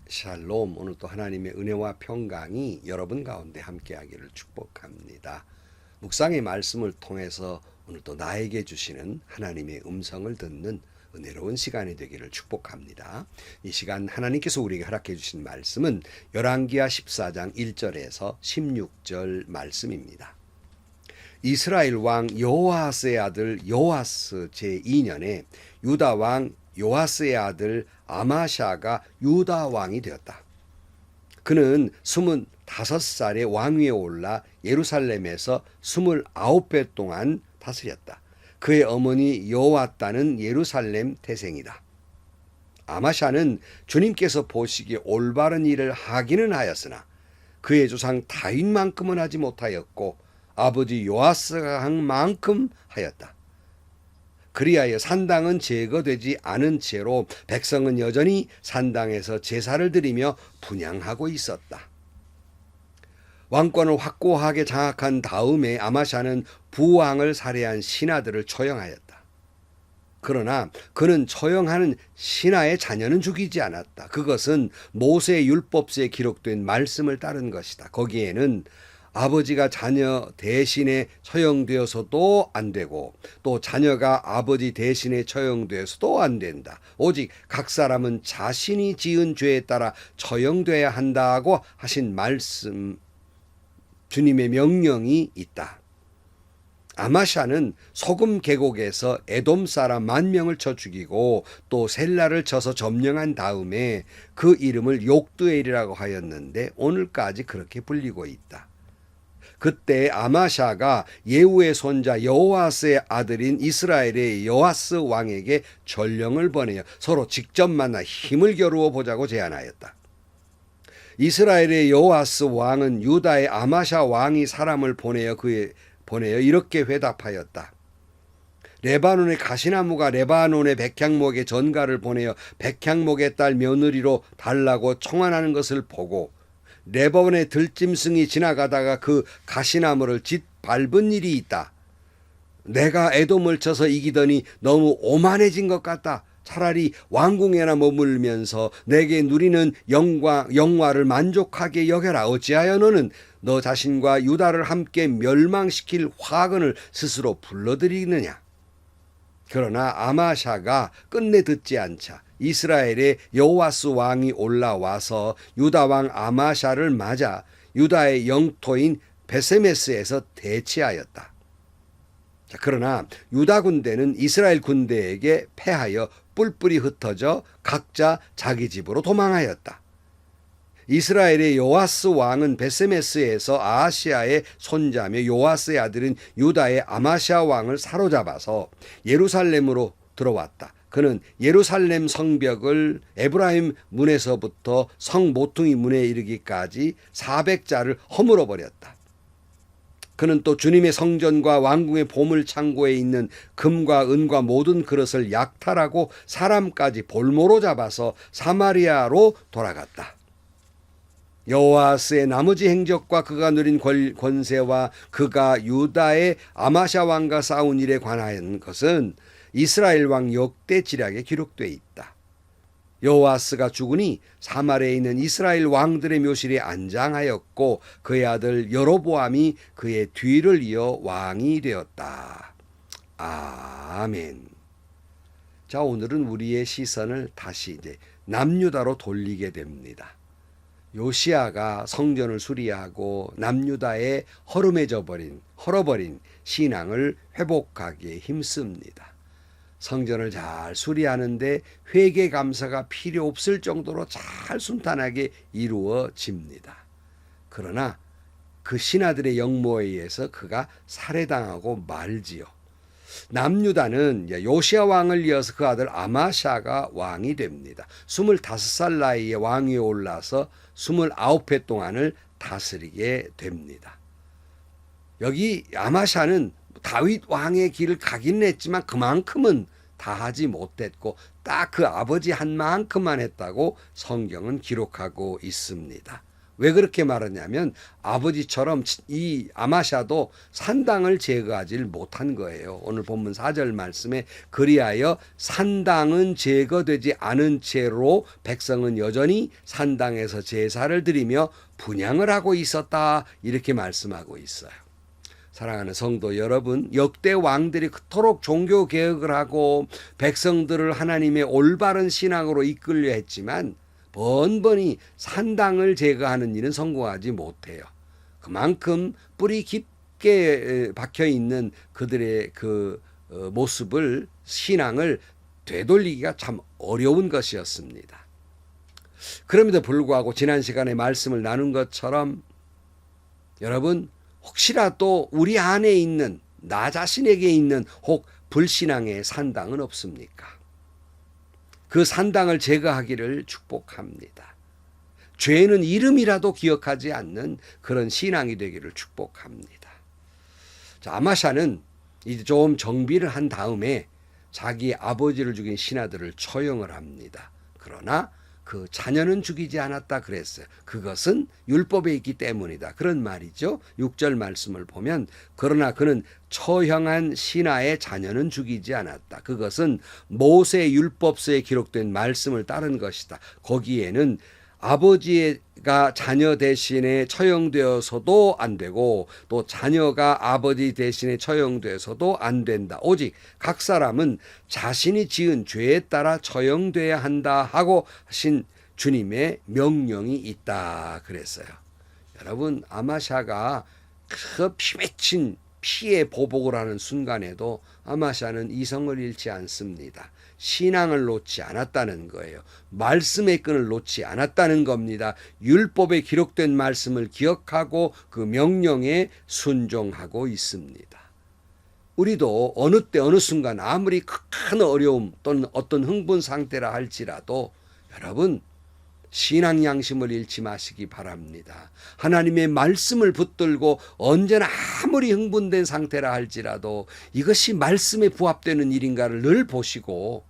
샬롬. 오늘도 하나님의 은혜와 평강이 여러분 가운데 함께하기를 축복합니다. 묵상의 말씀을 통해서 오늘도 나에게 주시는 하나님의 음성을 듣는 은혜로운 시간이 되기를 축복합니다. 이 시간 하나님께서 우리에게 허락해 주신 말씀은 열왕기하 14장 1절에서 16절 말씀입니다. 이스라엘 왕 여호아스의 아들 여호아스 제2년에 유다 왕 요아스의 아들 아마샤가 유다 왕이 되었다. 그는 25살에 왕위에 올라 예루살렘에서 29배 동안 다스렸다. 그의 어머니 여호와따는 예루살렘 태생이다. 아마샤는 주님께서 보시기에 올바른 일을 하기는 하였으나 그의 조상 다윗만큼은 하지 못하였고 아버지 요아스가 한 만큼 하였다. 그리하여 산당은 제거되지 않은 채로 백성은 여전히 산당에서 제사를 드리며 분향하고 있었다. 왕권을 확고하게 장악한 다음에 아마샤는 부왕을 살해한 신하들을 처형하였다. 그러나 그는 처형하는 신하의 자녀는 죽이지 않았다. 그것은 모세 율법서에 기록된 말씀을 따른 것이다. 거기에는 아버지가 자녀 대신에 처형되어서도 안 되고 또 자녀가 아버지 대신에 처형되어서도 안 된다. 오직 각 사람은 자신이 지은 죄에 따라 처형돼야 한다고 하신 말씀, 주님의 명령이 있다. 아마샤는 소금 계곡에서 에돔 사람 10,000명을 쳐 죽이고 또 셀라를 쳐서 점령한 다음에 그 이름을 욕드엘이라고 하였는데 오늘까지 그렇게 불리고 있다. 그때 아마샤가 예후의 손자 여호아스의 아들인 이스라엘의 여호아스 왕에게 전령을 보내어 서로 직접 만나 힘을 겨루어 보자고 제안하였다. 이스라엘의 여호아스 왕은 유다의 아마샤 왕이 사람을 보내어 이렇게 회답하였다. 레바논의 가시나무가 레바논의 백향목에 전가를 보내어 백향목의 딸 며느리로 달라고 청하는 것을 보고 레바논의 들짐승이 지나가다가 그 가시나무를 짓밟은 일이 있다. 내가 에돔을 쳐서 이기더니 너무 오만해진 것 같다. 차라리 왕궁에나 머물면서 내게 누리는 영화를 만족하게 여겨라. 어찌하여 너는 너 자신과 유다를 함께 멸망시킬 화근을 스스로 불러들이느냐. 그러나 아마샤가 끝내 듣지 않자 이스라엘의 여호아스 왕이 올라와서 유다 왕 아마샤를 맞아 유다의 영토인 베세메스에서 대치하였다. 그러나 유다 군대는 이스라엘 군대에게 패하여 뿔뿔이 흩어져 각자 자기 집으로 도망하였다. 이스라엘의 요아스 왕은 베세메스에서 아하시아의 손자며 요아스의 아들인 유다의 아마샤 왕을 사로잡아서 예루살렘으로 들어왔다. 그는 예루살렘 성벽을 에브라임 문에서부터 성 모퉁이 문에 이르기까지 400자를 허물어 버렸다. 그는 또 주님의 성전과 왕궁의 보물 창고에 있는 금과 은과 모든 그릇을 약탈하고 사람까지 볼모로 잡아서 사마리아로 돌아갔다. 여호아스의 나머지 행적과 그가 누린 권세와 그가 유다의 아마샤 왕과 싸운 일에 관한 것은 이스라엘 왕 역대지략에 기록되어 있다. 여호아스가 죽으니 사마리아에 있는 이스라엘 왕들의 묘실에 안장하였고 그의 아들 여로보암이 그의 뒤를 이어 왕이 되었다. 아멘. 자, 오늘은 우리의 시선을 다시 남유다로 돌리게 됩니다. 요시아가 성전을 수리하고 남유다의 헐어버린 신앙을 회복하기에 힘씁니다. 성전을 잘 수리하는데 회개 감사가 필요 없을 정도로 잘 순탄하게 이루어집니다. 그러나 그 신하들의 역모에 의해서 그가 살해당하고 말지요. 남유다는 요시아 왕을 이어서 그 아들 아마샤가 왕이 됩니다. 25살 나이에 왕위에 올라서 29회 동안을 다스리게 됩니다. 여기 아마샤는 다윗 왕의 길을 가긴 했지만 그만큼은 다 하지 못했고 딱 그 아버지 한 만큼만 했다고 성경은 기록하고 있습니다. 왜 그렇게 말하냐면 아버지처럼 이 아마샤도 산당을 제거하지 못한 거예요. 오늘 본문 4절 말씀에 그리하여 산당은 제거되지 않은 채로 백성은 여전히 산당에서 제사를 드리며 분향을 하고 있었다. 이렇게 말씀하고 있어요. 사랑하는 성도 여러분, 역대 왕들이 그토록 종교 개혁을 하고 백성들을 하나님의 올바른 신앙으로 이끌려 했지만 번번이 산당을 제거하는 일은 성공하지 못해요. 그만큼 뿌리 깊게 박혀 있는 그들의 그 모습을, 신앙을 되돌리기가 참 어려운 것이었습니다. 그럼에도 불구하고 지난 시간에 말씀을 나눈 것처럼 여러분, 혹시라도 우리 안에 있는, 나 자신에게 있는 혹 불신앙의 산당은 없습니까? 그 산당을 제거하기를 축복합니다. 죄는 이름이라도 기억하지 않는 그런 신앙이 되기를 축복합니다. 자, 아마샤는 이제 좀 정비를 한 다음에 자기 아버지를 죽인 신하들을 처형을 합니다. 그러나 그 자녀는 죽이지 않았다 그랬어요. 그것은 율법에 있기 때문이다. 그런 말이죠. 6절 말씀을 보면 그러나 그는 처형한 신하의 자녀는 죽이지 않았다. 그것은 모세 율법서에 기록된 말씀을 따른 것이다. 거기에는 아버지가 자녀 대신에 처형되어서도 안 되고 또 자녀가 아버지 대신에 처형되어서도 안 된다. 오직 각 사람은 자신이 지은 죄에 따라 처형돼야 한다 하고 하신 주님의 명령이 있다 그랬어요. 여러분, 아마샤가 그 피맺힌 피의 보복을 하는 순간에도 아마샤는 이성을 잃지 않습니다. 신앙을 놓지 않았다는 거예요. 말씀의 끈을 놓지 않았다는 겁니다. 율법에 기록된 말씀을 기억하고 그 명령에 순종하고 있습니다. 우리도 어느 때 어느 순간 아무리 큰 어려움 또는 어떤 흥분 상태라 할지라도 여러분, 신앙 양심을 잃지 마시기 바랍니다. 하나님의 말씀을 붙들고 언제나 아무리 흥분된 상태라 할지라도 이것이 말씀에 부합되는 일인가를 늘 보시고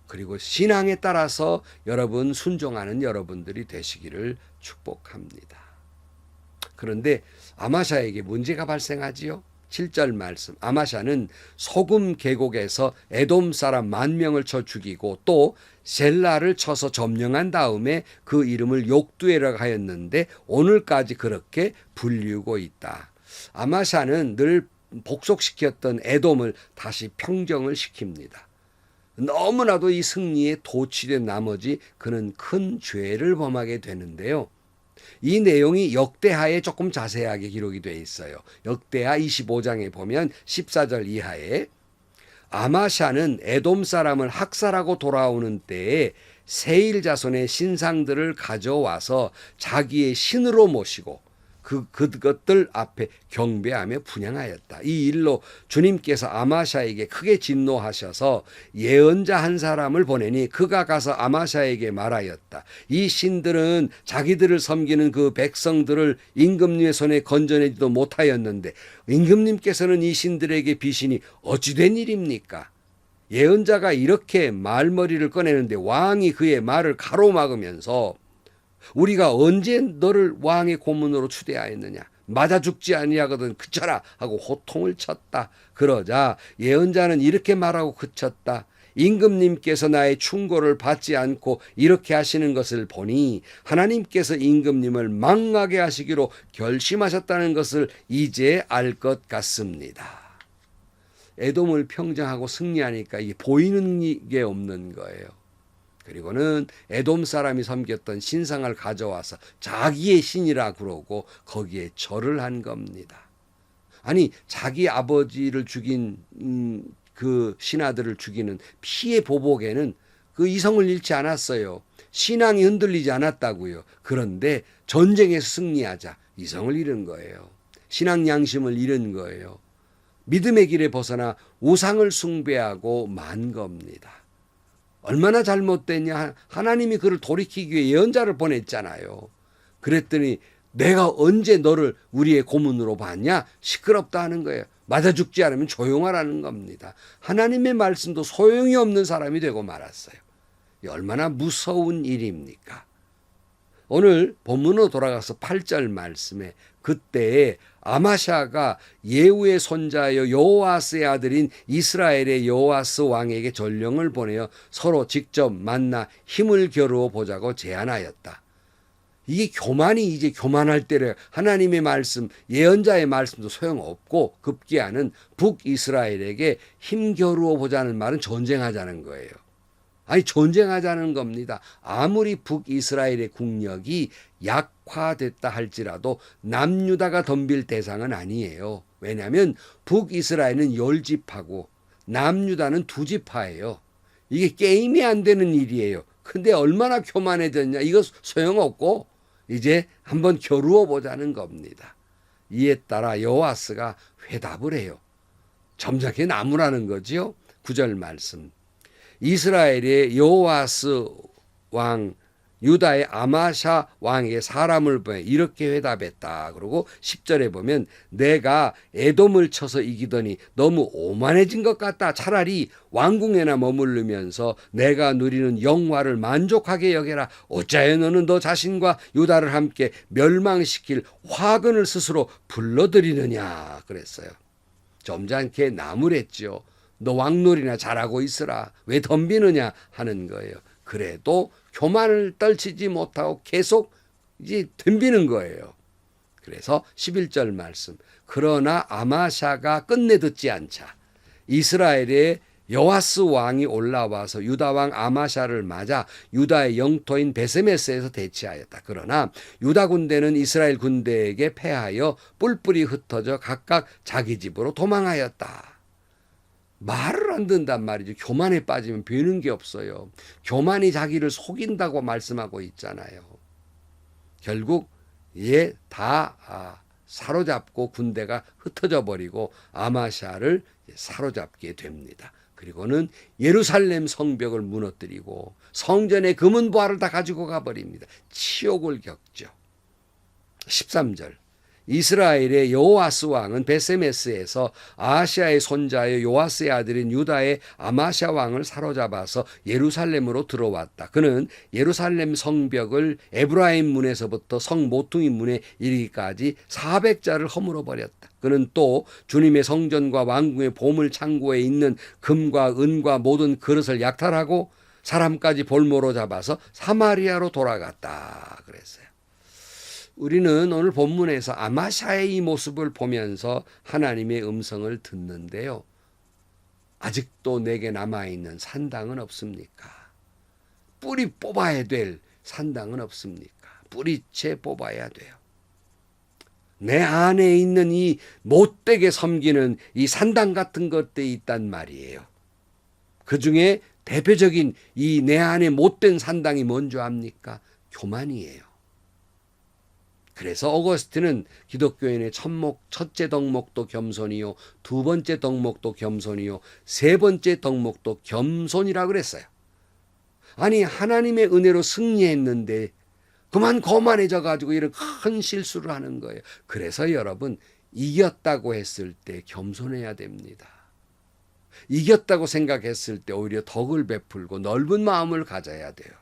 그리고 신앙에 따라서 여러분 순종하는 여러분들이 되시기를 축복합니다. 그런데 아마샤에게 문제가 발생하지요. 7절 말씀, 아마샤는 소금 계곡에서 에돔 사람 10,000명을 쳐 죽이고 또 셀라를 쳐서 점령한 다음에 그 이름을 욕두에라고 하였는데 오늘까지 그렇게 불리우고 있다. 아마샤는 늘 복속시켰던 에돔을 다시 평정을 시킵니다. 너무나도 이 승리에 도취된 나머지 그는 큰 죄를 범하게 되는데요. 이 내용이 역대하에 조금 자세하게 기록이 되어 있어요. 역대하 25장에 보면 14절 이하에 아마샤는 에돔 사람을 학살하고 돌아오는 때에 세일 자손의 신상들을 가져와서 자기의 신으로 모시고 그것들 앞에 경배하며 분향하였다. 이 일로 주님께서 아마샤에게 크게 진노하셔서 예언자 한 사람을 보내니 그가 가서 아마샤에게 말하였다. 이 신들은 자기들을 섬기는 그 백성들을 임금님의 손에 건져내지도 못하였는데 임금님께서는 이 신들에게 비신이 어찌 된 일입니까? 예언자가 이렇게 말머리를 꺼내는데 왕이 그의 말을 가로막으면서 우리가 언제 너를 왕의 고문으로 추대하였느냐? 맞아 죽지 아니하거든 그쳐라 하고 호통을 쳤다. 그러자 예언자는 이렇게 말하고 그쳤다. 임금님께서 나의 충고를 받지 않고 이렇게 하시는 것을 보니 하나님께서 임금님을 망하게 하시기로 결심하셨다는 것을 이제 알 것 같습니다. 에돔을 평정하고 승리하니까 이게 보이는 게 없는 거예요. 그리고는 에돔 사람이 섬겼던 신상을 가져와서 자기의 신이라 그러고 거기에 절을 한 겁니다. 아니 자기 아버지를 죽인 그 신하들을 죽이는 피의 보복에는 그 이성을 잃지 않았어요. 신앙이 흔들리지 않았다고요. 그런데 전쟁에서 승리하자 이성을 잃은 거예요. 신앙 양심을 잃은 거예요. 믿음의 길에 벗어나 우상을 숭배하고 만 겁니다. 얼마나 잘못됐냐. 하나님이 그를 돌이키기 위해 예언자를 보냈잖아요. 그랬더니 내가 언제 너를 우리의 고문으로 봤냐? 시끄럽다 하는 거예요. 맞아 죽지 않으면 조용하라는 겁니다. 하나님의 말씀도 소용이 없는 사람이 되고 말았어요. 얼마나 무서운 일입니까? 오늘 본문으로 돌아가서 8절 말씀에 그때에 아마샤가 예후의 손자여 요아스의 아들인 이스라엘의 요아스 왕에게 전령을 보내어 서로 직접 만나 힘을 겨루어 보자고 제안하였다. 이게 교만이 이제 교만할 때래. 하나님의 말씀, 예언자의 말씀도 소용없고 급기야는 북이스라엘에게 힘겨루어 보자는 말은 전쟁하자는 거예요. 아니 전쟁하자는 겁니다. 아무리 북이스라엘의 국력이 약화됐다 할지라도 남유다가 덤빌 대상은 아니에요. 왜냐하면 북이스라엘은 10지파고 남유다는 2지파예요. 이게 게임이 안 되는 일이에요. 근데 얼마나 교만해졌냐. 이거 소용없고 이제 한번 겨루어 보자는 겁니다. 이에 따라 여호와스가 회답을 해요. 점잖게 나무라는 거지요. 9절 말씀. 이스라엘의 여호와스 왕 유다의 아마샤 왕에게 사람을 보내 이렇게 회답했다. 그리고 10절에 보면 내가 에돔을 쳐서 이기더니 너무 오만해진 것 같다. 차라리 왕궁에나 머무르면서 내가 누리는 영화를 만족하게 여겨라. 어찌하여 너는 너 자신과 유다를 함께 멸망시킬 화근을 스스로 불러들이느냐 그랬어요. 점잖게 나무랬죠. 너 왕놀이나 잘하고 있으라. 왜 덤비느냐 하는 거예요. 그래도 교만을 떨치지 못하고 계속 이제 덤비는 거예요. 그래서 11절 말씀. 그러나 아마샤가 끝내 듣지 않자 이스라엘의 여호와스 왕이 올라와서 유다 왕 아마샤를 맞아 유다의 영토인 베세메스에서 대치하였다. 그러나 유다 군대는 이스라엘 군대에게 패하여 뿔뿔이 흩어져 각각 자기 집으로 도망하였다. 말을 안 듣는단 말이죠. 교만에 빠지면 배는 게 없어요. 교만이 자기를 속인다고 말씀하고 있잖아요. 결국 얘 다 사로잡고 군대가 흩어져 버리고 아마샤를 사로잡게 됩니다. 그리고는 예루살렘 성벽을 무너뜨리고 성전의 금은 보화를 다 가지고 가버립니다. 치욕을 겪죠. 13절. 이스라엘의 여호아스 왕은 베세메스에서 아하시아의 손자의 요아스의 아들인 유다의 아마샤 왕을 사로잡아서 예루살렘으로 들어왔다. 그는 예루살렘 성벽을 에브라임 문에서부터 성 모퉁이 문에 이르기까지 400자를 허물어 버렸다. 그는 또 주님의 성전과 왕궁의 보물 창고에 있는 금과 은과 모든 그릇을 약탈하고 사람까지 볼모로 잡아서 사마리아로 돌아갔다 그랬어요. 우리는 오늘 본문에서 아마샤의 이 모습을 보면서 하나님의 음성을 듣는데요. 아직도 내게 남아있는 산당은 없습니까? 뿌리 뽑아야 될 산당은 없습니까? 뿌리채 뽑아야 돼요. 내 안에 있는 이 못되게 섬기는 이 산당 같은 것들이 있단 말이에요. 그 중에 대표적인 이 내 안에 못된 산당이 뭔지 압니까? 교만이에요. 그래서 어거스틴은 기독교인의 첫째 덕목도 겸손이요, 두 번째 덕목도 겸손이요, 세 번째 덕목도 겸손이라 그랬어요. 아니 하나님의 은혜로 승리했는데 그만 거만해져 가지고 이런 큰 실수를 하는 거예요. 그래서 여러분 이겼다고 했을 때 겸손해야 됩니다. 이겼다고 생각했을 때 오히려 덕을 베풀고 넓은 마음을 가져야 돼요.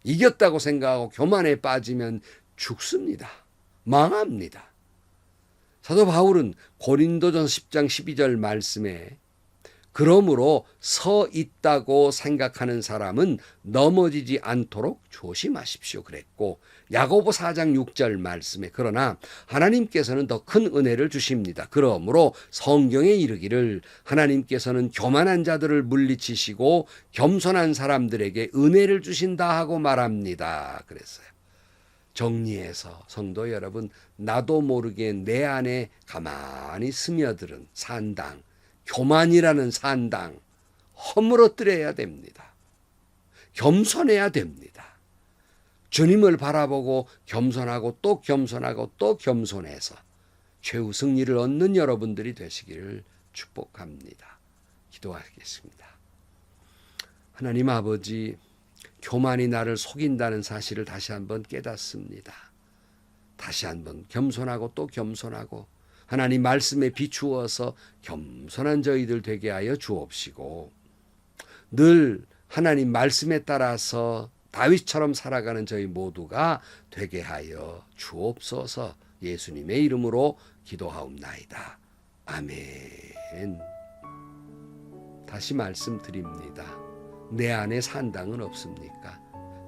이겼다고 생각하고 교만에 빠지면 죽습니다. 망합니다. 사도 바울은 고린도전서 10장 12절 말씀에 그러므로 서 있다고 생각하는 사람은 넘어지지 않도록 조심하십시오 그랬고, 야고보 4장 6절 말씀에 그러나 하나님께서는 더 큰 은혜를 주십니다. 그러므로 성경에 이르기를 하나님께서는 교만한 자들을 물리치시고 겸손한 사람들에게 은혜를 주신다 하고 말합니다 그랬어요. 정리해서 성도 여러분, 나도 모르게 내 안에 가만히 스며들은 산당, 교만이라는 산당 허물어뜨려야 됩니다. 겸손해야 됩니다. 주님을 바라보고 겸손하고 또 겸손하고 또 겸손해서 최후 승리를 얻는 여러분들이 되시기를 축복합니다. 기도하겠습니다. 하나님 아버지, 교만이 나를 속인다는 사실을 다시 한번 깨닫습니다. 다시 한번 겸손하고 또 겸손하고 하나님 말씀에 비추어서 겸손한 저희들 되게 하여 주옵시고, 늘 하나님 말씀에 따라서 다윗처럼 살아가는 저희 모두가 되게 하여 주옵소서. 예수님의 이름으로 기도하옵나이다. 아멘. 다시 말씀드립니다. 내 안에 산당은 없습니까?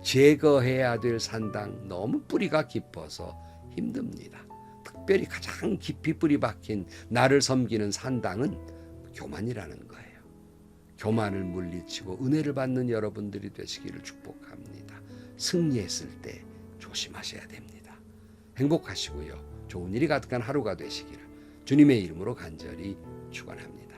제거해야 될 산당, 너무 뿌리가 깊어서 힘듭니다. 특별히 가장 깊이 뿌리 박힌 나를 섬기는 산당은 교만이라는 거예요. 교만을 물리치고 은혜를 받는 여러분들이 되시기를 축복합니다. 승리했을 때 조심하셔야 됩니다. 행복하시고요. 좋은 일이 가득한 하루가 되시기를 주님의 이름으로 간절히 축원합니다.